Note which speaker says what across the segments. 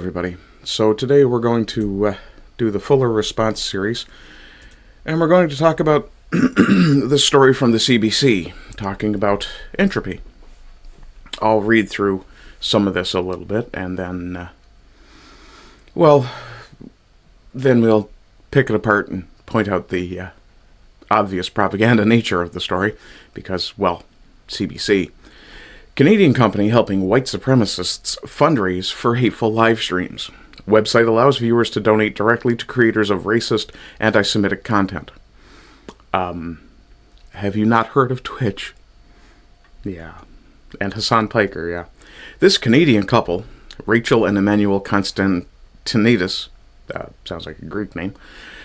Speaker 1: everybody. So today we're going to do the Fuller Response series, and we're going to talk about the story from the CBC, talking about entropy. I'll read through some of this a little bit, and then, then we'll pick it apart and point out the obvious propaganda nature of the story, because, CBC. Canadian company helping white supremacists fundraise for hateful live streams. Website allows viewers to donate directly to creators of racist, anti-Semitic content. Have you not heard of Twitch? Yeah. And Hassan Piker, yeah. This Canadian couple, Rachel and Emmanuel Constantinidis, sounds like a Greek name,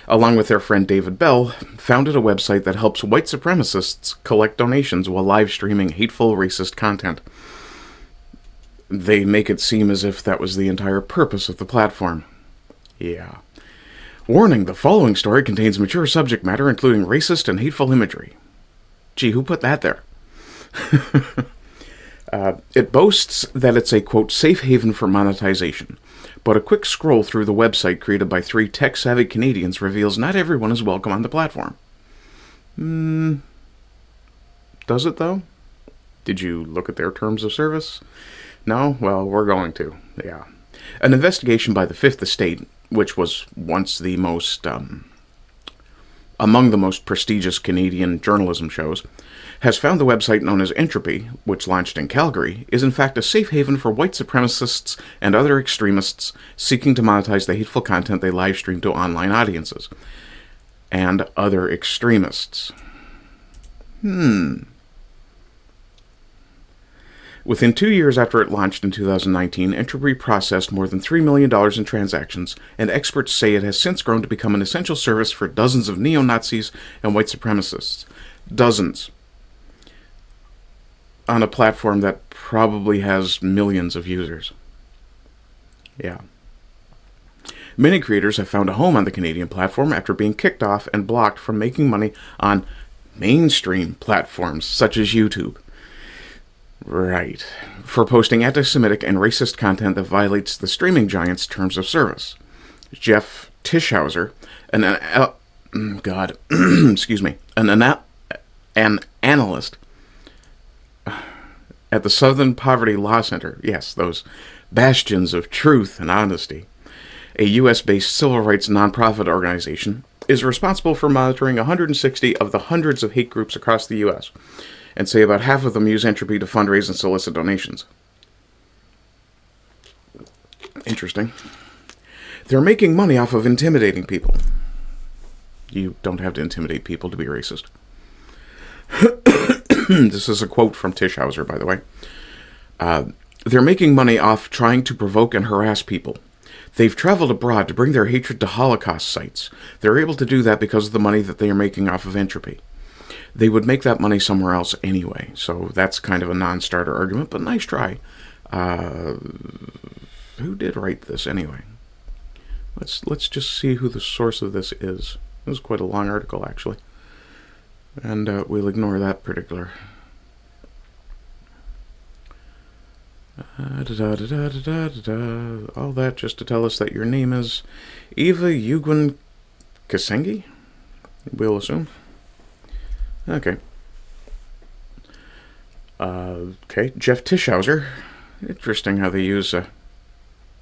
Speaker 1: along with their friend David Bell, founded a website that helps white supremacists collect donations while live streaming hateful, racist content. They make it seem as if that was the entire purpose of the platform. Yeah. Warning, the following story contains mature subject matter, including racist and hateful imagery. Gee, who put that there? It boasts that it's a, quote, safe haven for monetization. But a quick scroll through the website created by three tech-savvy Canadians reveals not everyone is welcome on the platform. Does it, though? Did you look at their terms of service? No? Well, we're going to. Yeah. An investigation by the Fifth Estate, which was once the most, among the most prestigious Canadian journalism shows, has found the website known as Entropy, which launched in Calgary, is in fact a safe haven for white supremacists and other extremists seeking to monetize the hateful content they live stream to online audiences. And other extremists. Within 2 years after it launched in 2019, Entropy processed more than $3 million in transactions, and experts say it has since grown to become an essential service for dozens of neo-Nazis and white supremacists. Dozens. On a platform that probably has millions of users. Yeah. Many creators have found a home on the Canadian platform after being kicked off and blocked from making money on mainstream platforms such as YouTube. Right. For posting anti-Semitic and racist content that violates the streaming giant's terms of service. Jeff Tischhauser, an analyst at the Southern Poverty Law Center, yes, those bastions of truth and honesty, a U.S.-based civil rights nonprofit organization, is responsible for monitoring 160 of the hundreds of hate groups across the U.S., and say about half of them use Entropy to fundraise and solicit donations. Interesting. They're making money off of intimidating people. You don't have to intimidate people to be racist. This is a quote from Tischhauser, by the way. They're making money off trying to provoke and harass people. They've traveled abroad to bring their hatred to Holocaust sites. They're able to do that because of the money that they are making off of Entropy. They would make that money somewhere else anyway, so that's kind of a non-starter argument, but nice try. Who did write this anyway? Let's just see who the source of this is. It was quite a long article, actually. And we'll ignore that particular. All that just to tell us that your name is Eva Eugwin Kasengi, we'll assume. Okay. Jeff Tischhauser. Interesting how they use a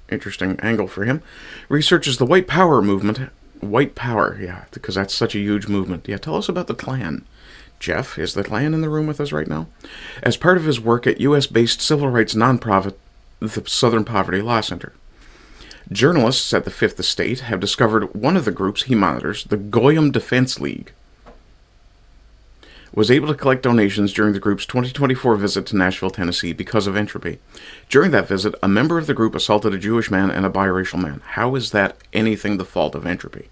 Speaker 1: interesting angle for him. Researches the white power movement. White power, yeah, because that's such a huge movement. Yeah, tell us about the Klan. Jeff, is the Klan in the room with us right now? As part of his work at U.S.-based civil rights nonprofit, the Southern Poverty Law Center. Journalists at the Fifth Estate have discovered one of the groups he monitors, the Goyim Defense League, was able to collect donations during the group's 2024 visit to Nashville, Tennessee because of Entropy. During that visit, a member of the group assaulted a Jewish man and a biracial man. How is that anything the fault of Entropy?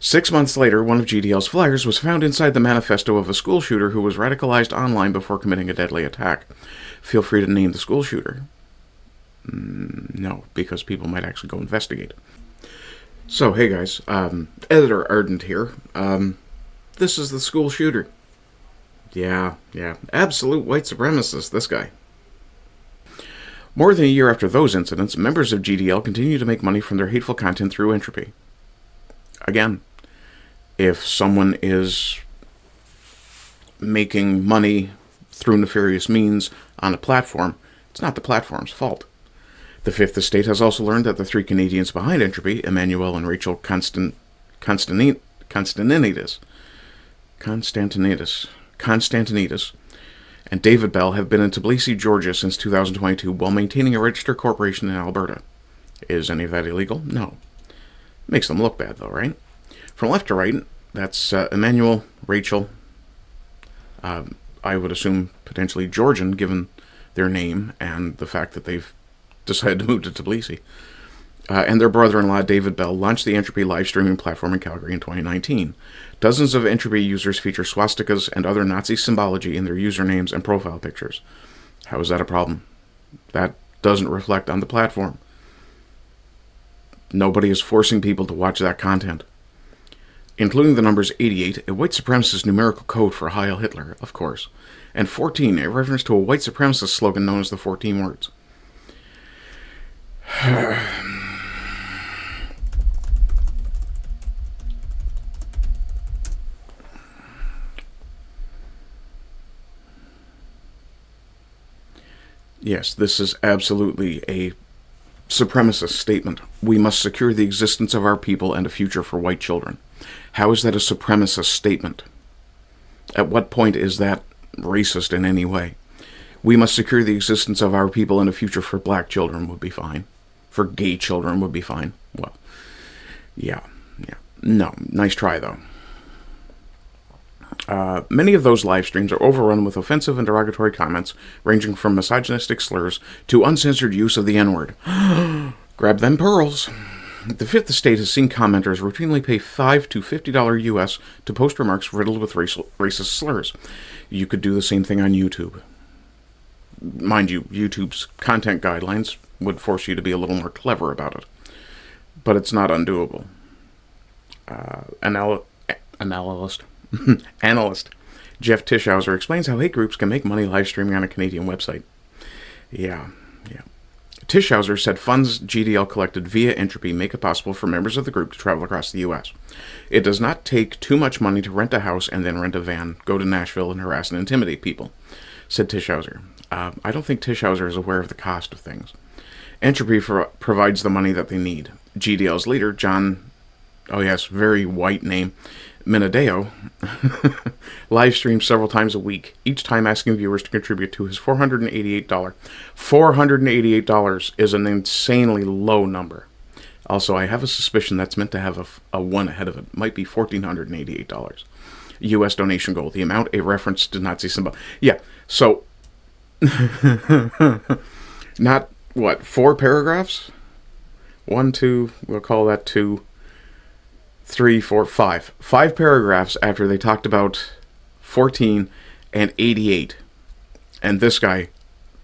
Speaker 1: 6 months later, one of GDL's flyers was found inside the manifesto of a school shooter who was radicalized online before committing a deadly attack. Feel free to name the school shooter. No, because people might actually go investigate. So, hey guys, Editor Ardent here. This is the school shooter. Yeah. Absolute white supremacist, this guy. More than a year after those incidents, members of GDL continue to make money from their hateful content through entropy. Again, if someone is making money through nefarious means on a platform, it's not the platform's fault. The Fifth Estate has also learned that the three Canadians behind entropy, Emmanuel and Rachel Constantinidis, and David Bell, have been in Tbilisi, Georgia since 2022 while maintaining a registered corporation in Alberta. Is any of that illegal? No. Makes them look bad, though, right? From left to right, that's Emmanuel, Rachel, I would assume potentially Georgian, given their name and the fact that they've decided to move to Tbilisi. And their brother-in-law, David Bell, launched the Entropy live streaming platform in Calgary in 2019. Dozens of Entropy users feature swastikas and other Nazi symbology in their usernames and profile pictures. How is that a problem? That doesn't reflect on the platform. Nobody is forcing people to watch that content. Including the numbers 88, a white supremacist numerical code for Heil Hitler, of course, and 14, a reference to a white supremacist slogan known as the 14 Words. Yes, this is absolutely a supremacist statement. We must secure the existence of our people and a future for white children. How is that a supremacist statement? At what point is that racist in any way? We must secure the existence of our people and a future for black children would be fine. For gay children would be fine. Well, yeah. No, nice try, though. Many of those live streams are overrun with offensive and derogatory comments, ranging from misogynistic slurs to uncensored use of the N-word. Grab them pearls. The Fifth Estate has seen commenters routinely pay $5 to $50 US to post remarks riddled with racist slurs. You could do the same thing on YouTube. Mind you, YouTube's content guidelines would force you to be a little more clever about it. But it's not undoable. Analyst Jeff Tischhauser explains how hate groups can make money live streaming on a Canadian website. Yeah. Tischhauser said funds GDL collected via Entropy make it possible for members of the group to travel across the U.S. It does not take too much money to rent a house and then rent a van, go to Nashville and harass and intimidate people, said Tischhauser. I don't think Tischhauser is aware of the cost of things. Entropy provides the money that they need. GDL's leader, John, very white name, Minadeo, live streams several times a week, each time asking viewers to contribute to his $488. $488 is an insanely low number. Also, I have a suspicion that's meant to have a 1 ahead of it. It might be $1,488. U.S. donation goal, the amount a reference to Nazi symbol. Yeah, so, not, 4 paragraphs? 1, 2, we'll call that 2. 3, 4, 5. 5 paragraphs after they talked about 14 and 88. And this guy,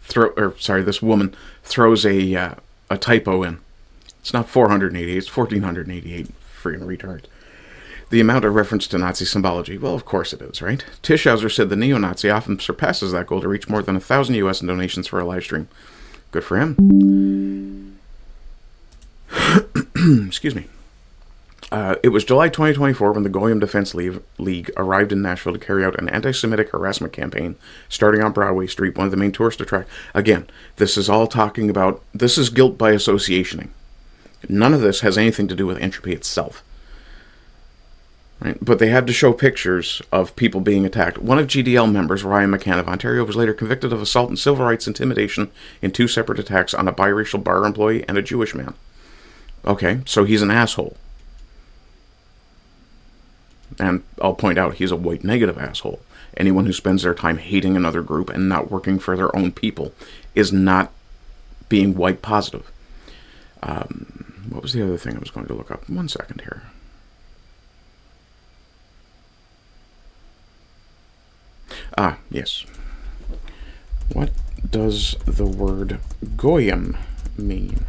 Speaker 1: this woman throws a typo in. It's not 488, it's 1488. Freaking retard. The amount of reference to Nazi symbology. Well, of course it is, right? Tischhauser said the neo-Nazi often surpasses that goal to reach more than 1,000 US in donations for a live stream. Good for him. Excuse me. It was July 2024 when the Goyim Defense League arrived in Nashville to carry out an anti-Semitic harassment campaign starting on Broadway Street, one of the main tourist attractions. Again, this is all talking about, this is guilt by associationing. None of this has anything to do with Entropy itself. Right? But they had to show pictures of people being attacked. One of GDL members, Ryan McCann of Ontario, was later convicted of assault and civil rights intimidation in 2 separate attacks on a biracial bar employee and a Jewish man. Okay, so he's an asshole. And I'll point out, he's a white negative asshole. Anyone who spends their time hating another group and not working for their own people is not being white positive. What was the other thing I was going to look up? 1 second here. Yes. What does the word Goyim mean?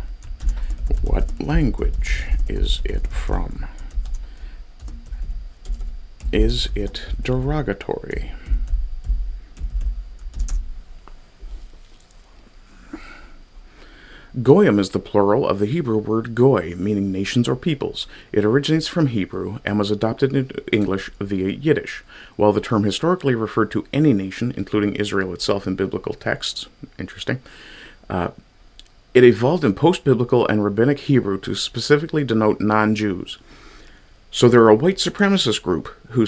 Speaker 1: What language is it from? Is it derogatory? Goyim is the plural of the Hebrew word goy, meaning nations or peoples. It originates from Hebrew and was adopted into English via Yiddish. While the term historically referred to any nation, including Israel itself in biblical texts, interesting, it evolved in post-biblical and rabbinic Hebrew to specifically denote non-Jews. So they're a white supremacist group who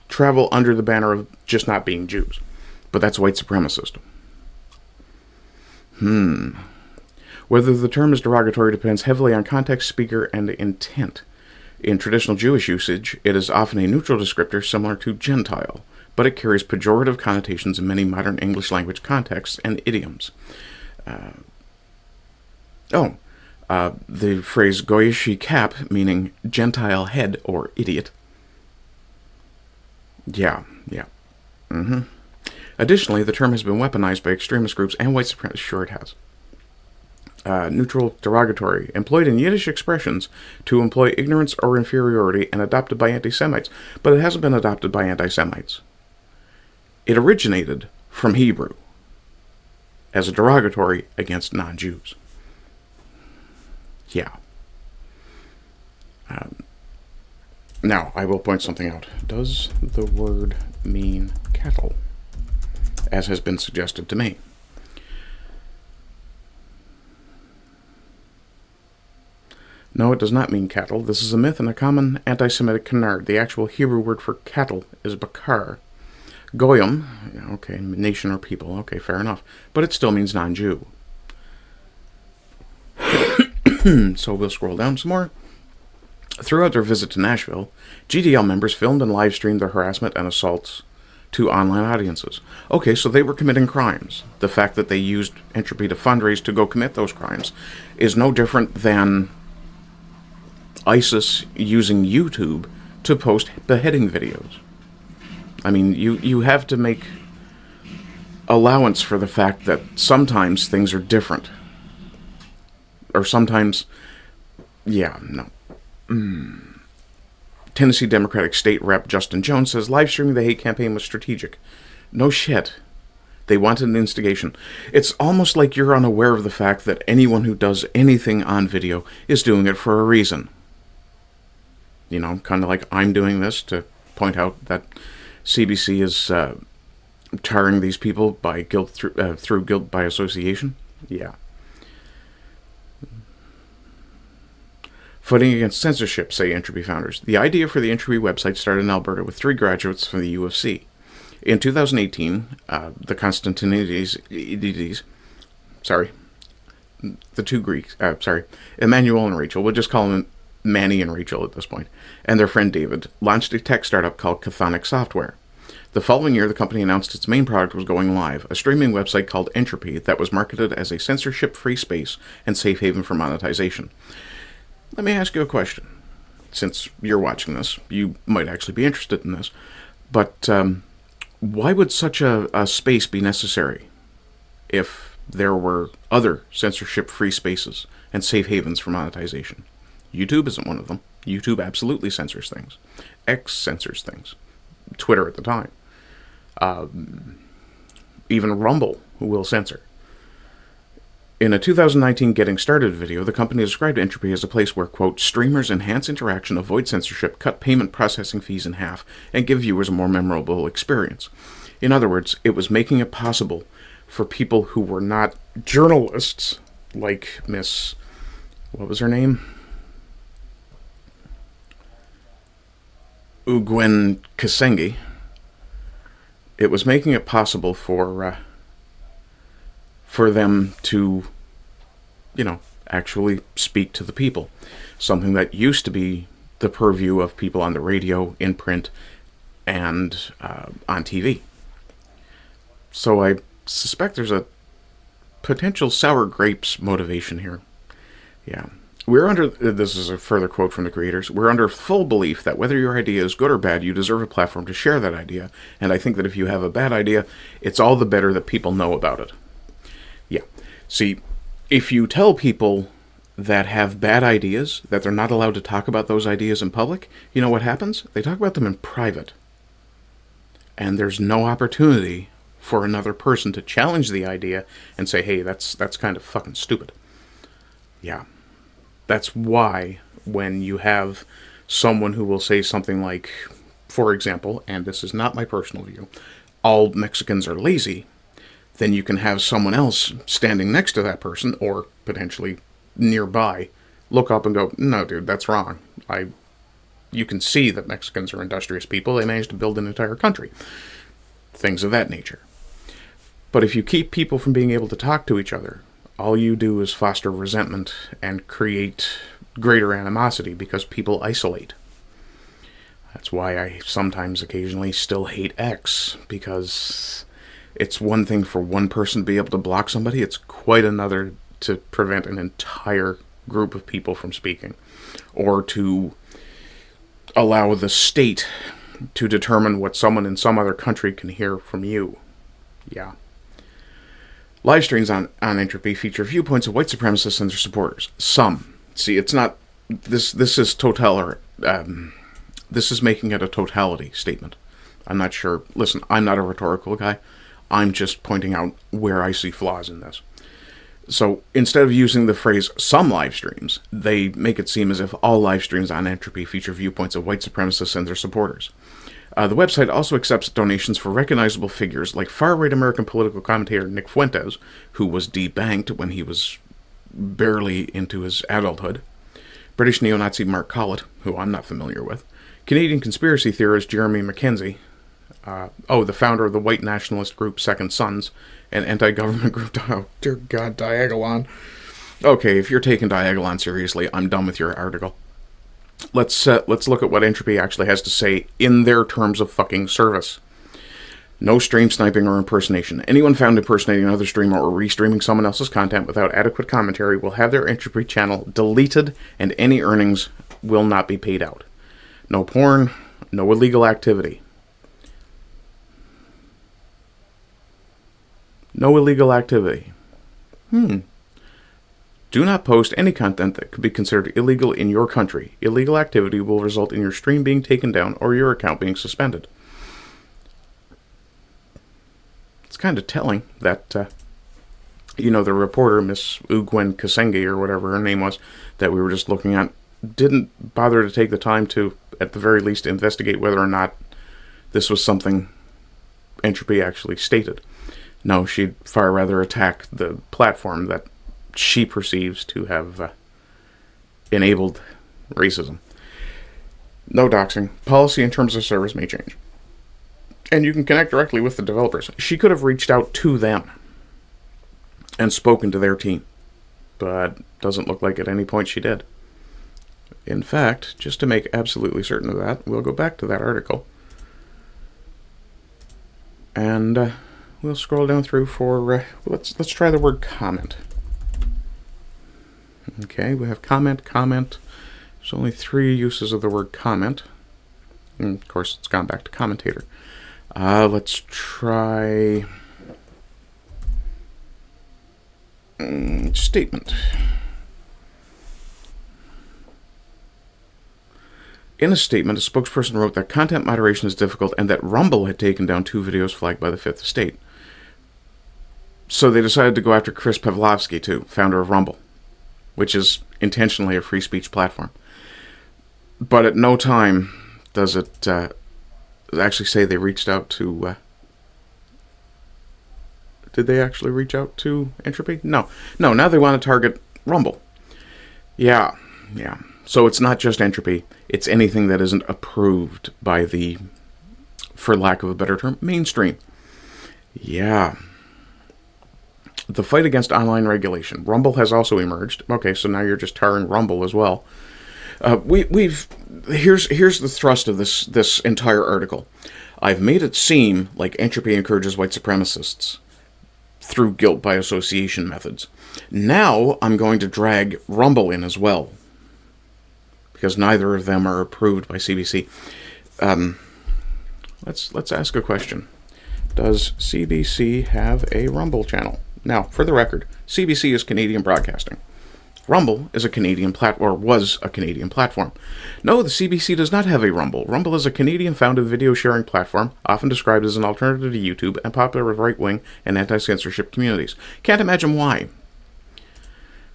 Speaker 1: travel under the banner of just not being Jews. But that's white supremacist. Whether the term is derogatory depends heavily on context, speaker, and intent. In traditional Jewish usage, it is often a neutral descriptor similar to Gentile, but it carries pejorative connotations in many modern English language contexts and idioms. The phrase goyishi cap, meaning Gentile head or idiot. Yeah. Additionally, the term has been weaponized by extremist groups and white supremacists. Sure, it has. Neutral, derogatory, employed in Yiddish expressions to imply ignorance or inferiority and adopted by anti-Semites, but it hasn't been adopted by anti-Semites. It originated from Hebrew as a derogatory against non-Jews. Yeah. Now, I will point something out. Does the word mean cattle, as has been suggested to me? No, it does not mean cattle. This is a myth and a common anti-Semitic canard. The actual Hebrew word for cattle is bakar. Goyim, okay, nation or people, okay, fair enough. But it still means non-Jew. So we'll scroll down some more. Throughout their visit to Nashville, GDL members filmed and live-streamed their harassment and assaults to online audiences. Okay, so they were committing crimes. The fact that they used Entropy to fundraise to go commit those crimes is no different than ISIS using YouTube to post beheading videos. I mean, you have to make allowance for the fact that sometimes things are different. Or sometimes, Tennessee Democratic State Rep Justin Jones says live streaming the hate campaign was strategic. No shit. They wanted an instigation. It's almost like you're unaware of the fact that anyone who does anything on video is doing it for a reason. You know, kind of like I'm doing this to point out that CBC is tarring these people by guilt through guilt by association. Yeah. Fighting against censorship, say Entropy founders. The idea for the Entropy website started in Alberta with 3 graduates from the U of C. In 2018, the Constantinides, the two Greeks, Emmanuel and Rachel, we'll just call them Manny and Rachel at this point, and their friend David, launched a tech startup called Chthonic Software. The following year, the company announced its main product was going live, a streaming website called Entropy that was marketed as a censorship-free space and safe haven for monetization. Let me ask you a question. Since you're watching this, you might actually be interested in this, but why would such a space be necessary if there were other censorship-free spaces and safe havens for monetization? YouTube isn't one of them. YouTube absolutely censors things. X censors things. Twitter at the time. Even Rumble will censor. In a 2019 Getting Started video, the company described Entropy as a place where, quote, streamers enhance interaction, avoid censorship, cut payment processing fees in half, and give viewers a more memorable experience. In other words, it was making it possible for people who were not journalists, like Miss, what was her name? Ugwen Kasengi. It was making it possible for them to, actually speak to the people. Something that used to be the purview of people on the radio, in print, and on TV. So I suspect there's a potential sour grapes motivation here. Yeah. This is a further quote from the creators, we're under full belief that whether your idea is good or bad, you deserve a platform to share that idea. And I think that if you have a bad idea, it's all the better that people know about it. Yeah. See, if you tell people that have bad ideas that they're not allowed to talk about those ideas in public, you know what happens? They talk about them in private. And there's no opportunity for another person to challenge the idea and say, hey, that's kind of fucking stupid. Yeah. That's why when you have someone who will say something like, for example, and this is not my personal view, all Mexicans are lazy, then you can have someone else standing next to that person, or potentially nearby, look up and go, no, dude, that's wrong. You can see that Mexicans are industrious people. They managed to build an entire country. Things of that nature. But if you keep people from being able to talk to each other, all you do is foster resentment and create greater animosity because people isolate. That's why I sometimes occasionally still hate X, because it's one thing for one person to be able to block somebody. It's quite another to prevent an entire group of people from speaking, or to allow the state to determine what someone in some other country can hear from you. Yeah. Live streams on Entropy feature viewpoints of white supremacists and their supporters. Some. See, it's not... This is this is making it a totality statement. I'm not sure. Listen, I'm not a rhetorical guy. I'm just pointing out where I see flaws in this. So instead of using the phrase some live streams, they make it seem as if all live streams on Entropy feature viewpoints of white supremacists and their supporters. The website also accepts donations for recognizable figures like far-right American political commentator Nick Fuentes, who was debanked when he was barely into his adulthood, British neo-Nazi Mark Collett, who I'm not familiar with, Canadian conspiracy theorist Jeremy Mackenzie, the founder of the white nationalist group Second Sons, and anti-government group, oh dear God, Diagolon. Okay, if you're taking Diagolon seriously, I'm done with your article. Let's look at what Entropy actually has to say in their terms of fucking service. No stream sniping or impersonation. Anyone found impersonating another streamer or restreaming someone else's content without adequate commentary will have their Entropy channel deleted, and any earnings will not be paid out. No porn, no illegal activity. No illegal activity. Do not post any content that could be considered illegal in your country. Illegal activity will result in your stream being taken down or your account being suspended. It's kind of telling that, the reporter, Miss Ugwen Kasenge, or whatever her name was, that we were just looking at, didn't bother to take the time to, at the very least, investigate whether or not this was something Entropy actually stated. No, she'd far rather attack the platform that she perceives to have enabled racism. No doxing. Policy in terms of service may change. And you can connect directly with the developers. She could have reached out to them and spoken to their team, but doesn't look like at any point she did. In fact, just to make absolutely certain of that, we'll go back to that article. And we'll scroll down through for, let's try the word comment. Okay, we have comment. There's only 3 uses of the word comment. And of course, it's gone back to commentator. Let's try statement. In a statement, a spokesperson wrote that content moderation is difficult and that Rumble had taken down 2 videos flagged by the Fifth Estate. So they decided to go after Chris Pavlovsky, too, founder of Rumble, which is intentionally a free speech platform. But at no time does it actually say they reached out to... did they actually reach out to Entropy? No, now they want to target Rumble. Yeah. So it's not just Entropy, it's anything that isn't approved by the, for lack of a better term, mainstream. Yeah. The fight against online regulation. Rumble has also emerged. Okay, so now you're just tarring Rumble as well. Here's the thrust of this entire article. I've made it seem like Entropy encourages white supremacists through guilt by association methods. Now I'm going to drag Rumble in as well, because neither of them are approved by CBC. Let's ask a question. Does CBC have a Rumble channel? Now, for the record, CBC is Canadian Broadcasting. Rumble is a Canadian or was a Canadian platform. No, the CBC does not have a Rumble. Rumble is a Canadian-founded video-sharing platform, often described as an alternative to YouTube and popular with right-wing and anti-censorship communities. Can't imagine why.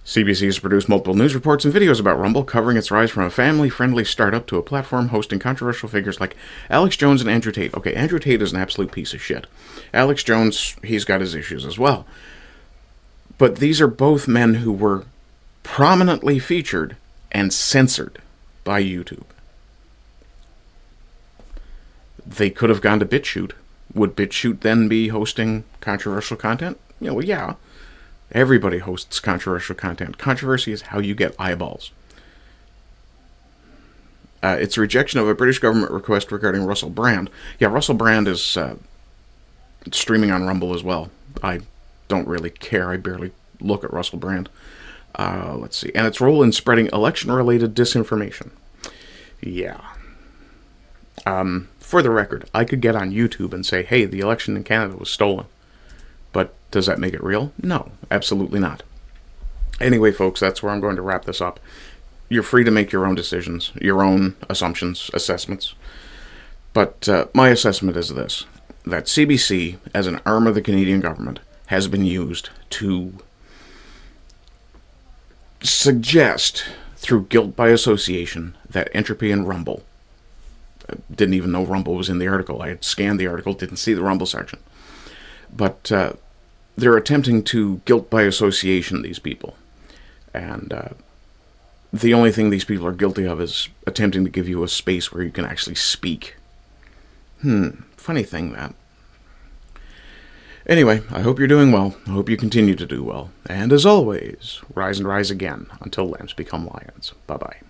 Speaker 1: CBC has produced multiple news reports and videos about Rumble, covering its rise from a family-friendly startup to a platform hosting controversial figures like Alex Jones and Andrew Tate. Okay, Andrew Tate is an absolute piece of shit. Alex Jones, he's got his issues as well. But these are both men who were prominently featured and censored by YouTube. They could have gone to BitChute. Would BitChute then be hosting controversial content? Well, yeah. Everybody hosts controversial content. Controversy is how you get eyeballs. It's a rejection of a British government request regarding Russell Brand. Yeah, Russell Brand is streaming on Rumble as well. I don't really care. I barely look at Russell Brand. Let's see. And its role in spreading election-related disinformation. Yeah. For the record, I could get on YouTube and say, hey, the election in Canada was stolen. But does that make it real? No, absolutely not. Anyway, folks, that's where I'm going to wrap this up. You're free to make your own decisions, your own assumptions, assessments. But my assessment is this, that CBC, as an arm of the Canadian government, has been used to suggest, through guilt by association, that Entropy and Rumble, didn't even know Rumble was in the article. I had scanned the article, didn't see the Rumble section. But they're attempting to guilt by association these people. And the only thing these people are guilty of is attempting to give you a space where you can actually speak. Funny thing, that. Anyway, I hope you're doing well. I hope you continue to do well. And as always, rise and rise again until lambs become lions. Bye-bye.